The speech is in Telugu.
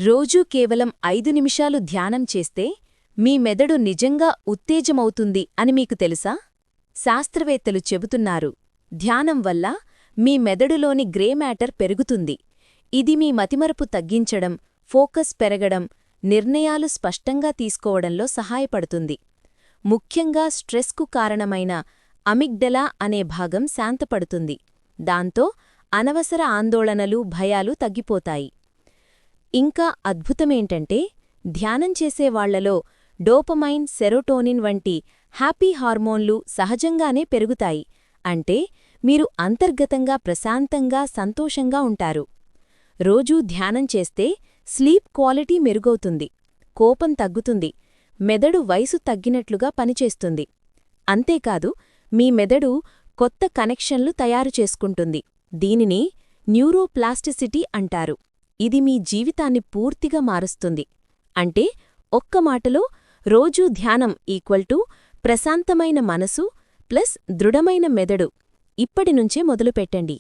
రోజూ కేవలం 5 నిమిషాలు ధ్యానం చేస్తే మీ మెదడు నిజంగా ఉత్తేజమవుతుంది అని మీకు తెలుసా? శాస్త్రవేత్తలు చెబుతున్నారు, ధ్యానం వల్ల మీ మెదడులోని గ్రే మ్యాటర్ పెరుగుతుంది. ఇది మీ మతిమరపు తగ్గించడం, ఫోకస్ పెరగడం, నిర్ణయాలు స్పష్టంగా తీసుకోవడంలో సహాయపడుతుంది. ముఖ్యంగా స్ట్రెస్కు కారణమైన అమిగ్డలా అనే భాగం శాంతపడుతుంది. దాంతో అనవసర ఆందోళనలు, భయాలు తగ్గిపోతాయి. ఇంకా అద్భుతమేంటంటే, ధ్యానం చేసేవాళ్లలో డోపమైన్, సెరోటోనిన్ వంటి హ్యాపీ హార్మోన్లు సహజంగానే పెరుగుతాయి. అంటే మీరు అంతర్గతంగా ప్రశాంతంగా, సంతోషంగా ఉంటారు. రోజూ ధ్యానం చేస్తే స్లీప్ క్వాలిటీ మెరుగవుతుంది, కోపం తగ్గుతుంది, మెదడు వయసు తగ్గినట్లుగా పనిచేస్తుంది. అంతేకాదు, మీ మెదడు కొత్త కనెక్షన్లు తయారు చేసుకుంటుంది. దీనిని న్యూరోప్లాస్టిసిటీ అంటారు. ఇది మీ జీవితాన్ని పూర్తిగా మారుస్తుంది. అంటే ఒక్క మాటలో, రోజూ ధ్యానం ఈక్వల్ టు ప్రశాంతమైన మనసు ప్లస్ దృఢమైన మెదడు. ఇప్పటినుంచే మొదలుపెట్టండి.